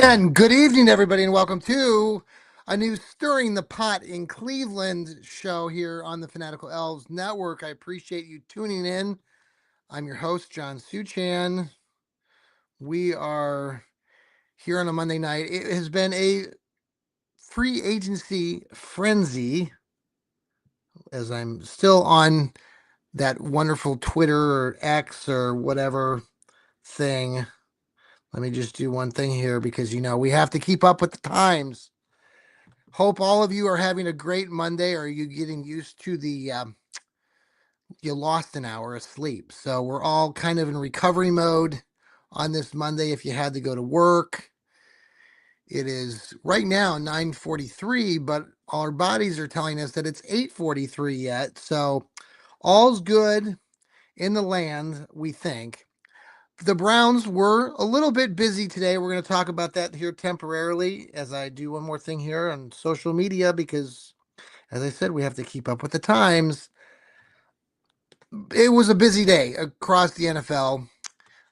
And good evening, everybody, and welcome to a new Stirring the Pot in Cleveland show here on the Fanatical Elves Network. I appreciate you tuning in. I'm your host, John Suchan. We are here on a Monday night. It has been a free agency frenzy as I'm still on that wonderful Twitter or X or whatever thing. Let me just do one thing here because, we have to keep up with the times. Hope all of you are having a great Monday. Or are you getting used to you lost an hour of sleep? So we're all kind of in recovery mode on this Monday. If you had to go to work, it is right now 9:43, but our bodies are telling us that it's 8:43 yet. So all's good in the land, we think. The Browns were a little bit busy today. We're going to talk about that here temporarily as I do one more thing here on social media because, as I said, we have to keep up with the times. It was a busy day across the NFL.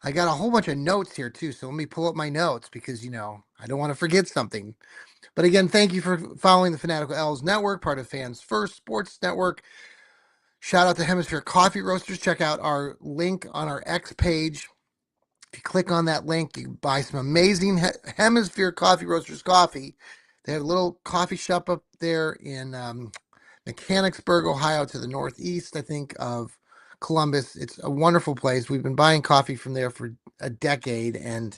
I got a whole bunch of notes here too, so let me pull up my notes because, I don't want to forget something. But again, thank you for following the Fanatical Elves Network, part of Fans First Sports Network. Shout out to Hemisphere Coffee Roasters. Check out our link on our X page. If you click on that link, you buy some amazing Hemisphere Coffee Roasters coffee. They have a little coffee shop up there in Mechanicsburg, Ohio, to the northeast, I think, of Columbus. It's a wonderful place. We've been buying coffee from there for a decade, and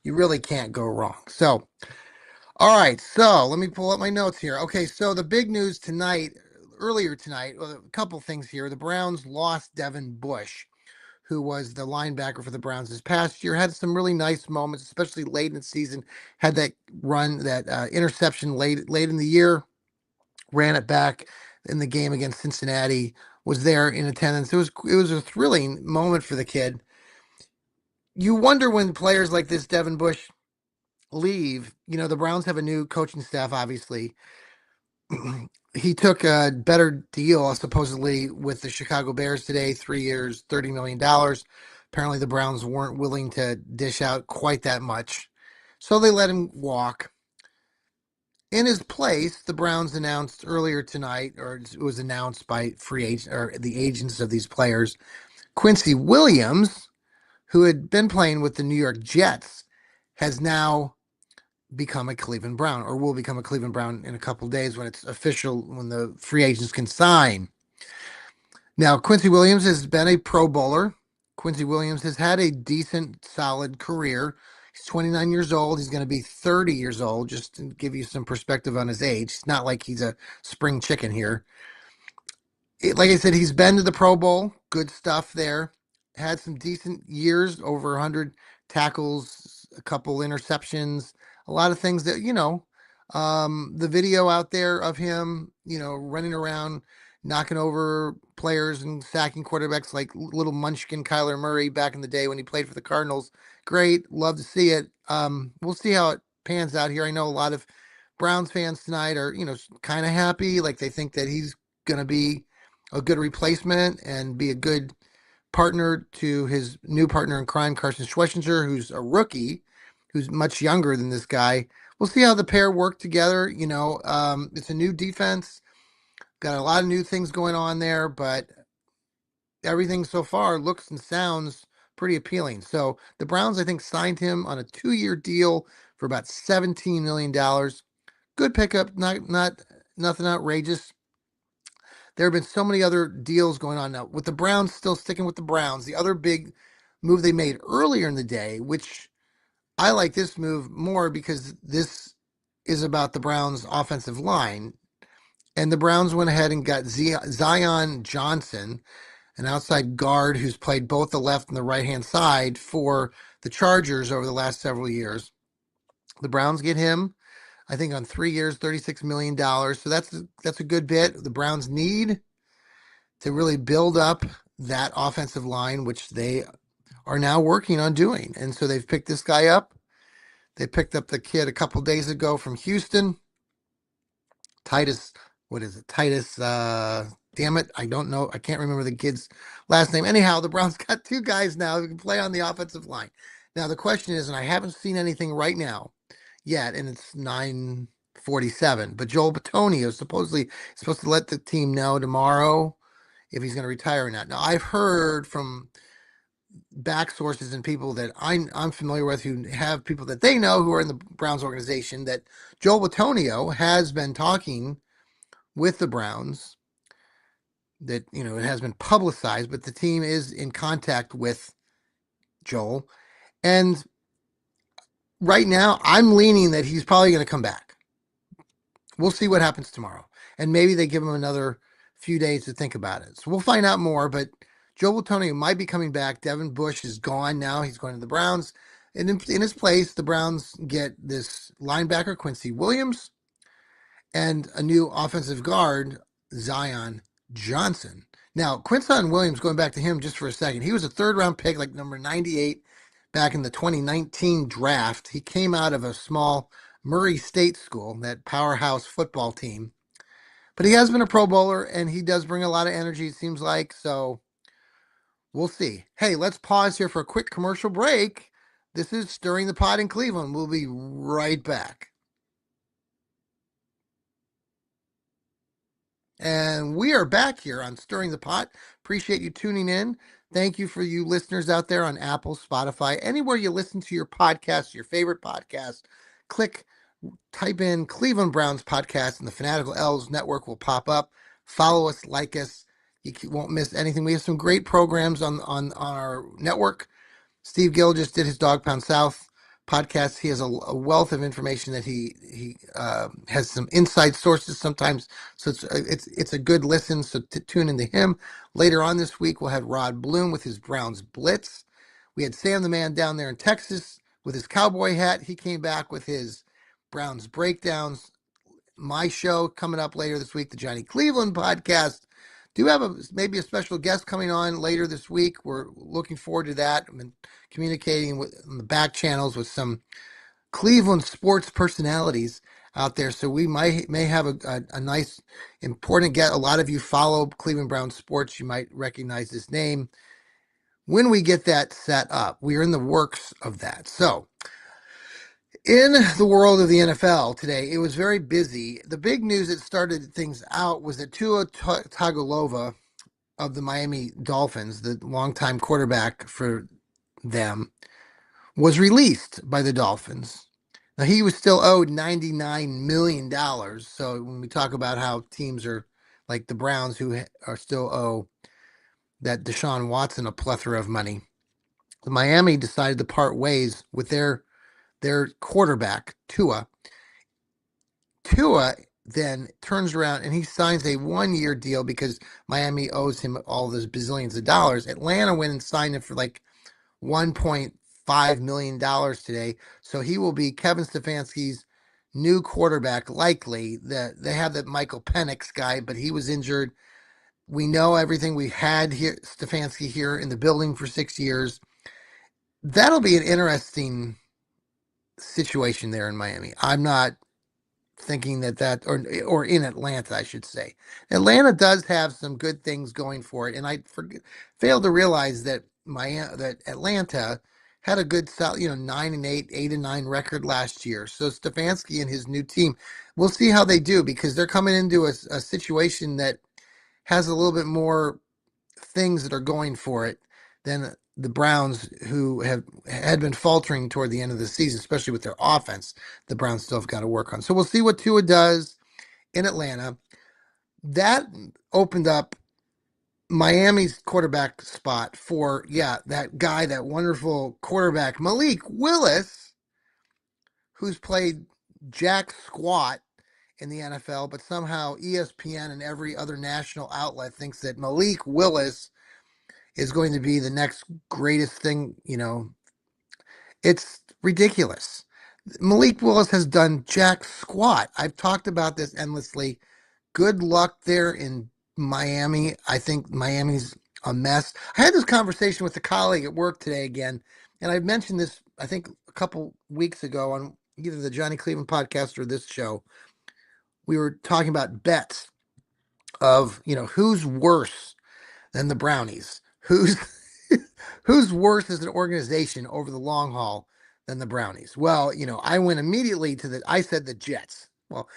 you really can't go wrong. So, all right. So let me pull up my notes here. Okay. So the big news earlier tonight, a couple things here. The Browns lost Devin Bush, who was the linebacker for the Browns this past year, had some really nice moments, especially late in the season, had that run, that interception late in the year, ran it back in the game against Cincinnati, was there in attendance. It was a thrilling moment for the kid. You wonder when players like this Devin Bush leave. The Browns have a new coaching staff, obviously. He took a better deal, supposedly, with the Chicago Bears today, 3 years, $30 million. Apparently, the Browns weren't willing to dish out quite that much, so they let him walk. In his place, the Browns announced earlier tonight, or it was announced by free agent or the agents of these players, Quincy Williams, who had been playing with the New York Jets, has now become a Cleveland Brown, or will become a Cleveland Brown in a couple of days when it's official, when the free agents can sign. Now, Quincy Williams has been a Pro Bowler. Quincy Williams has had a decent, solid career. He's 29 years old. He's going to be 30 years old, just to give you some perspective on his age. It's not like he's a spring chicken here. Like I said, he's been to the Pro Bowl. Good stuff there. Had some decent years, over 100 tackles, a couple interceptions, a lot of things that, the video out there of him, running around, knocking over players and sacking quarterbacks like little munchkin Kyler Murray back in the day when he played for the Cardinals. Great. Love to see it. We'll see how it pans out here. I know a lot of Browns fans tonight are, kind of happy. Like they think that he's going to be a good replacement and be a good partner to his new partner in crime, Carson Schwarzenegger, who's a rookie, who's much younger than this guy. We'll see how the pair work together. It's a new defense, got a lot of new things going on there, but everything so far looks and sounds pretty appealing. So the Browns, I think, signed him on a 2-year deal for about $17 million. Good pickup, not nothing outrageous. There have been so many other deals going on now with the Browns, still sticking with the Browns. The other big move they made earlier in the day, which I like this move more because this is about the Browns offensive line. And the Browns went ahead and got Zion Johnson, an outside guard who's played both the left and the right-hand side for the Chargers over the last several years. The Browns get him, I think, on 3 years, $36 million. So that's a good bit. The Browns need to really build up that offensive line, which they are now working on doing. And so they've picked this guy up. They picked up the kid a couple days ago from Houston, Titus. What is it? Titus. Damn it. I don't know. I can't remember the kid's last name. Anyhow, the Browns got two guys now who can play on the offensive line. Now, the question is, and I haven't seen anything right now yet, and it's 9:47, but Joel Bitonio is supposedly supposed to let the team know tomorrow if he's going to retire or not. Now, I've heard from back sources and people that I'm familiar with who have people that they know who are in the Browns organization that Joel Bitonio has been talking with the Browns, that, you know, it has been publicized, but the team is in contact with Joel. And right now, I'm leaning that he's probably going to come back. We'll see what happens tomorrow. And maybe they give him another few days to think about it. So we'll find out more. But Joel Bitonio might be coming back. Devin Bush is gone now. He's going to the Browns. And in his place, the Browns get this linebacker, Quincy Williams, and a new offensive guard, Zion Johnson. Now, Quincy Williams, going back to him just for a second, he was a third-round pick, like number 98, back in the 2019 draft. He came out of a small Murray State school, that powerhouse football team. But he has been a Pro Bowler, and he does bring a lot of energy, it seems like. So we'll see. Hey, let's pause here for a quick commercial break. This is Stirring the Pot in Cleveland. We'll be right back. And we are back here on Stirring the Pot. Appreciate you tuning in. Thank you for you listeners out there on Apple, Spotify, anywhere you listen to your podcast, your favorite podcast. Type in Cleveland Browns podcast, and the Fanatical Elves Network will pop up. Follow us, like us. You won't miss anything. We have some great programs on our network. Steve Gill just did his Dog Pound South podcast. He has a wealth of information that he has some inside sources sometimes. So it's a good listen. So tune into him. Later on this week, we'll have Rod Bloom with his Browns Blitz. We had Sam the Man down there in Texas with his cowboy hat. He came back with his Browns breakdowns. My show coming up later this week, the Johnny Cleveland podcast. Do have maybe a special guest coming on later this week. We're looking forward to that. I've been communicating on the back channels with some Cleveland sports personalities out there, so we may have a nice, important guest. A lot of you follow Cleveland Browns sports. You might recognize this name. When we get that set up, we are in the works of that. So, in the world of the NFL today, it was very busy. The big news that started things out was that Tua Tagovailoa of the Miami Dolphins, the longtime quarterback for them, was released by the Dolphins. Now, he was still owed $99 million. So when we talk about how teams are like the Browns, who are still owe that Deshaun Watson a plethora of money, Miami decided to part ways with their quarterback, Tua. Tua then turns around and he signs a 1-year deal because Miami owes him all those bazillions of dollars. Atlanta went and signed him for like $1.5 million today. So he will be Kevin Stefanski's new quarterback, likely. They have that Michael Penix guy, but he was injured. We know everything. We had here Stefanski here in the building for 6 years. That'll be an interesting situation there in Miami. I'm not thinking that or in Atlanta, I should say. Atlanta does have some good things going for it, and I failed to realize that Atlanta had a good 9-8, 8-9 record last year. So Stefanski and his new team, we'll see how they do, because they're coming into a situation that has a little bit more things that are going for it than the Browns, who had been faltering toward the end of the season, especially with their offense. The Browns still have got to work on. So we'll see what Tua does in Atlanta. That opened up Miami's quarterback spot for, that guy, that wonderful quarterback, Malik Willis, who's played jack squat in the NFL, but somehow ESPN and every other national outlet thinks that Malik Willis is going to be the next greatest thing. It's ridiculous. Malik Willis has done jack squat. I've talked about this endlessly. Good luck there in Miami. I think Miami's a mess. I had this conversation with a colleague at work today again, and I mentioned this, I think, a couple weeks ago on either the Johnny Cleveland podcast or this show. We were talking about bets of, who's worse than the Brownies? Who's worse as an organization over the long haul than the Brownies? Well, I went immediately I said the Jets. Well,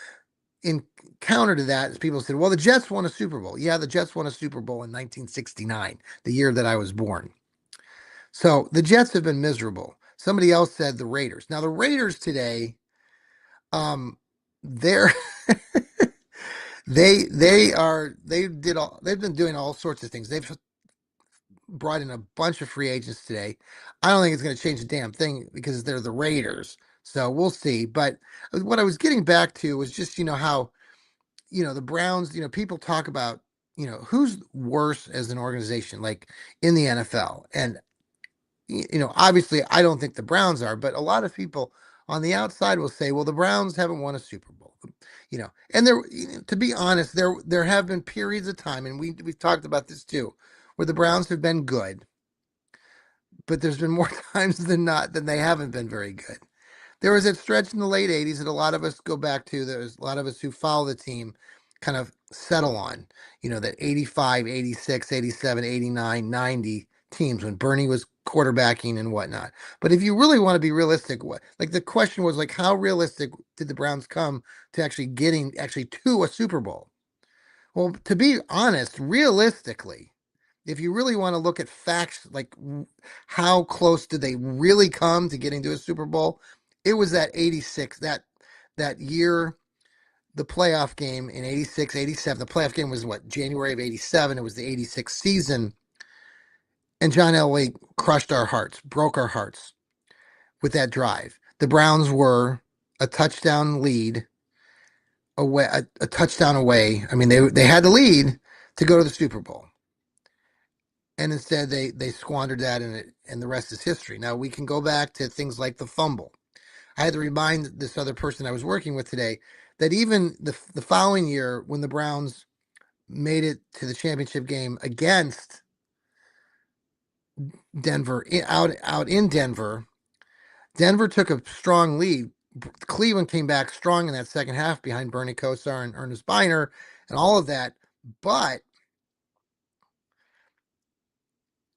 in counter to that, people said, well, the Jets won a Super Bowl. Yeah, the Jets won a Super Bowl in 1969, the year that I was born. So the Jets have been miserable. Somebody else said the Raiders. Now the Raiders today, they're they've been doing all sorts of things. They've brought in a bunch of free agents today. I don't think it's going to change a damn thing because they're the Raiders. So we'll see. But what I was getting back to was just, how, the Browns, people talk about, who's worse as an organization, like in the NFL. And, obviously I don't think the Browns are, but a lot of people on the outside will say, well, the Browns haven't won a Super Bowl, and to be honest, there have been periods of time, and we've talked about this too, where the Browns have been good, but there's been more times than not than they haven't been very good. There was that stretch in the late 80s that a lot of us go back to. There's a lot of us who follow the team kind of settle on, that 85, 86, 87, 89, 90 teams when Bernie was quarterbacking and whatnot. But if you really want to be realistic, like the question was like, how realistic did the Browns come to actually getting to a Super Bowl? Well, to be honest, realistically, if you really want to look at facts, like how close did they really come to getting to a Super Bowl? It was that 86, that year, the playoff game in 86, 87. The playoff game was what, January of 87. It was the 86 season. And John Elway crushed our hearts, broke our hearts with that drive. The Browns were a touchdown lead away, a touchdown away. I mean, they had the lead to go to the Super Bowl. And instead they squandered that, and the rest is history. Now we can go back to things like the fumble. I had to remind this other person I was working with today that even the following year, when the Browns made it to the championship game against Denver, out in Denver, Denver took a strong lead. Cleveland came back strong in that second half behind Bernie Kosar and Ernest Biner and all of that, but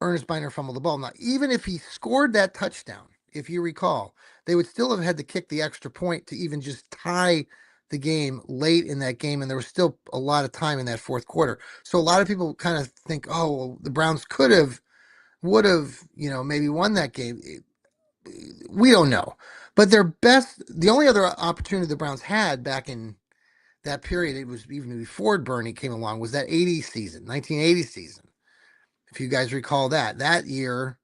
Ernest Biner fumbled the ball. Now, even if he scored that touchdown, if you recall, they would still have had to kick the extra point to even just tie the game late in that game, and there was still a lot of time in that fourth quarter. So a lot of people kind of think, oh, well, the Browns would have, maybe won that game. We don't know. But the only other opportunity the Browns had back in that period, it was even before Bernie came along, was that 80 season, 1980 season. If you guys recall that year,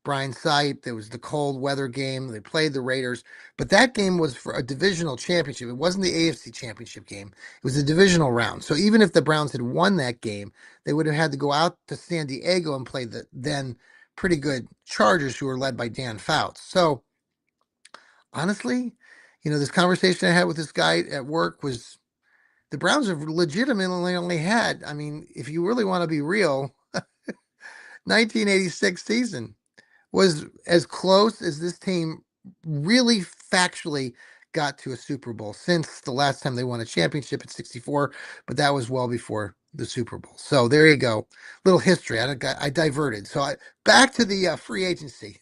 Brian Sipe, there was the cold weather game. They played the Raiders, but that game was for a divisional championship. It wasn't the AFC championship game. It was a divisional round. So even if the Browns had won that game, they would have had to go out to San Diego and play the then pretty good Chargers, who were led by Dan Fouts. So honestly, this conversation I had with this guy at work was the Browns have legitimately only had, I mean, if you really want to be real, 1986 season was as close as this team really factually got to a Super Bowl since the last time they won a championship at 64, but that was well before the Super Bowl. So there you go. Little history. I diverted. So back to the free agency.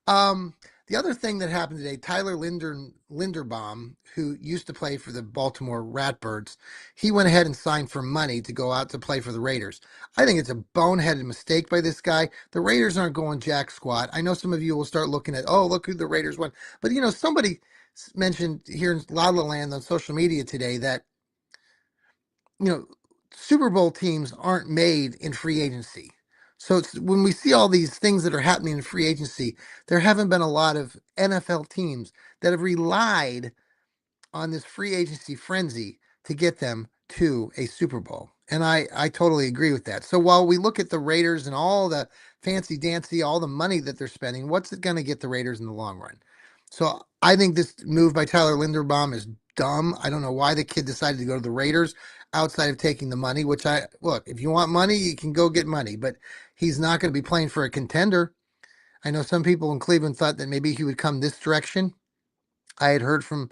um, the other thing that happened today, Tyler Linderbaum, who used to play for the Baltimore Ratbirds, he went ahead and signed for money to go out to play for the Raiders. I think it's a boneheaded mistake by this guy. The Raiders aren't going jack squat. I know some of you will start looking at, oh, look who the Raiders won. But, somebody mentioned here in La La Land on social media today that, Super Bowl teams aren't made in free agency. So when we see all these things that are happening in free agency, there haven't been a lot of NFL teams that have relied on this free agency frenzy to get them to a Super Bowl. And I totally agree with that. So while we look at the Raiders and all the fancy dancy, all the money that they're spending, what's it going to get the Raiders in the long run? So I think this move by Tyler Linderbaum is dumb. I don't know why the kid decided to go to the Raiders outside of taking the money, which I look, if you want money, you can go get money, but he's not going to be playing for a contender. I know some people in Cleveland thought that maybe he would come this direction. I had heard from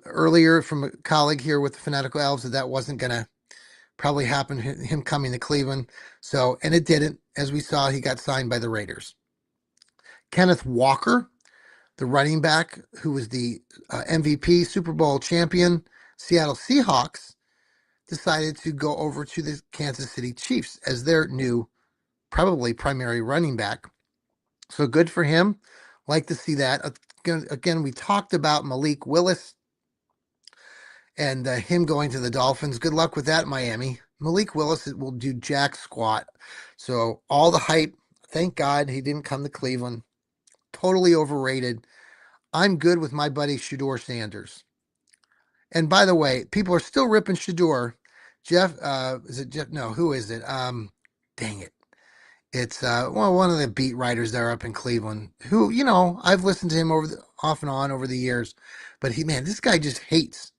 earlier from a colleague here with the Fanatical Elves that that wasn't going to probably happen, him coming to Cleveland. So, and it didn't. As we saw, he got signed by the Raiders. Kenneth Walker, the running back who was the MVP, Super Bowl champion, Seattle Seahawks, decided to go over to the Kansas City Chiefs as their new, probably primary running back. So good for him. Like to see that. Again, we talked about Malik Willis and him going to the Dolphins. Good luck with that, Miami. Malik Willis will do jack squat. So all the hype. Thank God he didn't come to Cleveland. Totally overrated. I'm good with my buddy Shedeur Sanders. And by the way, people are still ripping Shedeur. Jeff, is it Jeff? No, who is it? Dang it. It's well, one of the beat writers there up in Cleveland who, I've listened to him off and on over the years, but this guy just hates.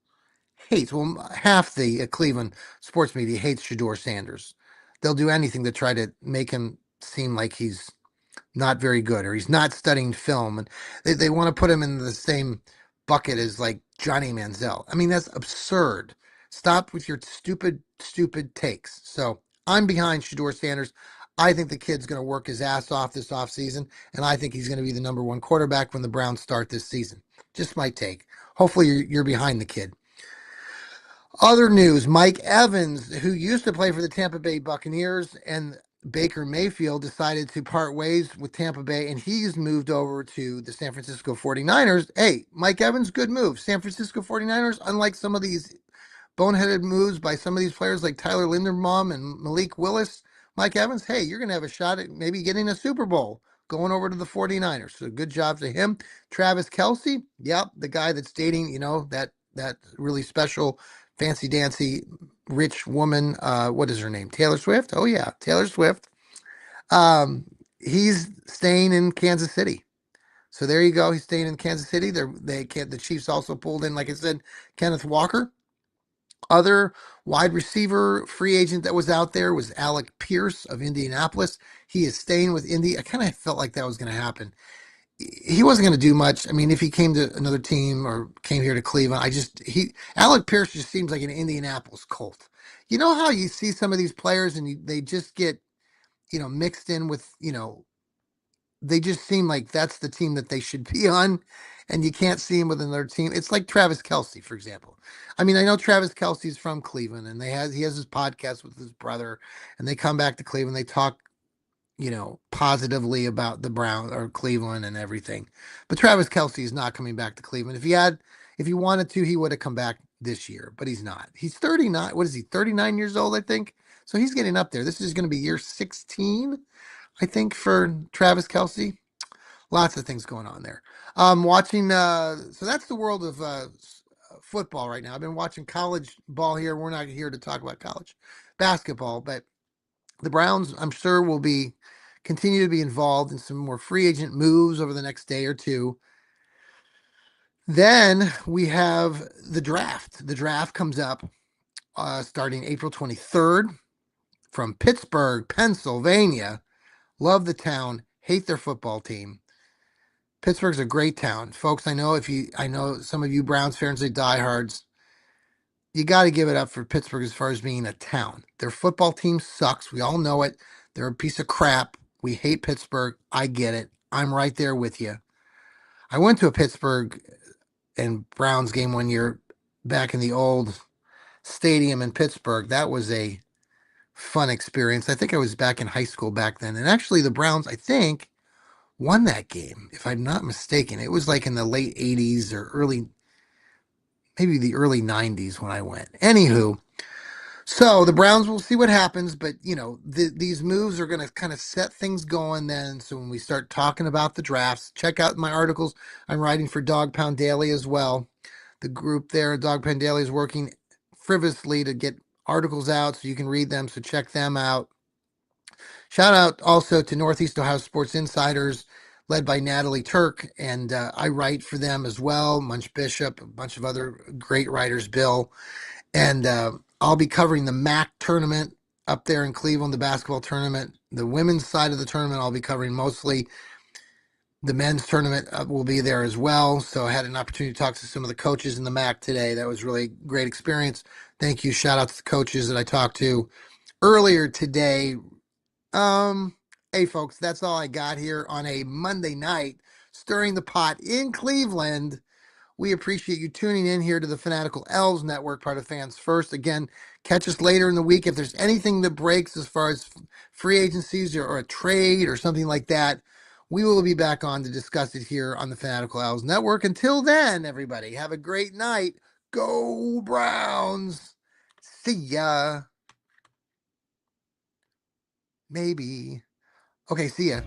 Well, half the Cleveland sports media hates Shedeur Sanders. They'll do anything to try to make him seem like he's not very good or he's not studying film, and they want to put him in the same bucket as like Johnny Manziel. I mean, that's absurd. Stop with your stupid takes. So I'm behind Shedeur Sanders. I think the kid's going to work his ass off this offseason, and I think he's going to be the number one quarterback when the Browns start this season. Just my take. Hopefully you're behind the kid. Other news, Mike Evans, who used to play for the Tampa Bay Buccaneers, and Baker Mayfield decided to part ways with Tampa Bay, and he's moved over to the San Francisco 49ers. Hey, Mike Evans, good move. San Francisco 49ers, unlike some of these boneheaded moves by some of these players like Tyler Linderbaum and Malik Willis, Mike Evans, hey, you're going to have a shot at maybe getting a Super Bowl going over to the 49ers. So good job to him. Travis Kelce, yep, the guy that's dating, that really special fancy dancy rich woman. What is her name? Taylor Swift. Oh yeah, Taylor Swift. He's staying in Kansas City. So there you go. He's staying in Kansas City. The Chiefs also pulled in, like I said, Kenneth Walker. Other wide receiver free agent that was out there was Alec Pierce of Indianapolis. He is staying with Indy. I kind of felt like that was going to happen. He wasn't going to do much. I mean, if he came to another team or came here to Cleveland, Alec Pierce just seems like an Indianapolis Colt. You know how you see some of these players and they just get, mixed in with, they just seem like that's the team that they should be on, and you can't see him with another team. It's like Travis Kelce, for example. I mean, I know Travis Kelce's from Cleveland, and he has his podcast with his brother, and they come back to Cleveland. They talk positively about the Brown or Cleveland and everything. But Travis Kelce is not coming back to Cleveland. If he wanted to, he would have come back this year, but he's not. He's 39. What is he? 39 years old, I think. So he's getting up there. This is going to be year 16, I think, for Travis Kelce. Lots of things going on there. Watching. So that's the world of football right now. I've been watching college ball here. We're not here to talk about college basketball, but the Browns, I'm sure, will continue to be involved in some more free agent moves over the next day or two. Then we have the draft. The draft comes up starting April 23rd from Pittsburgh, Pennsylvania. Love the town. Hate their football team. Pittsburgh's a great town, folks. I know some of you Browns fans are diehards. You got to give it up for Pittsburgh as far as being a town. Their football team sucks. We all know it. They're a piece of crap. We hate Pittsburgh. I get it. I'm right there with you. I went to a Pittsburgh and Browns game one year back in the old stadium in Pittsburgh. That was a fun experience. I think I was back in high school back then. And actually the Browns, I think, won that game, if I'm not mistaken. It was like in the late 80s or maybe the early 90s when I went. Anywho, so the Browns will see what happens, but these moves are going to kind of set things going then. So when we start talking about the drafts, check out my articles. I'm writing for Dog Pound Daily as well. The group there, Dog Pound Daily, is working frivolously to get articles out so you can read them. So check them out. Shout out also to Northeast Ohio Sports Insiders. led by Natalie Turk, and I write for them as well. Munch Bishop, a bunch of other great writers, Bill, and I'll be covering the MAC tournament up there in Cleveland, the basketball tournament. The women's side of the tournament, I'll be covering mostly. The men's tournament will be there as well. So I had an opportunity to talk to some of the coaches in the MAC today. That was really a great experience. Thank you. Shout out to the coaches that I talked to earlier today. Hey folks, that's all I got here on a Monday night, stirring the pot in Cleveland. We appreciate you tuning in here to the Fanatical Elves Network, part of Fans First. Again, catch us later in the week. If there's anything that breaks as far as free agencies or a trade or something like that, we will be back on to discuss it here on the Fanatical Elves Network. Until then, everybody, have a great night. Go Browns. See ya. Maybe. Okay, see ya.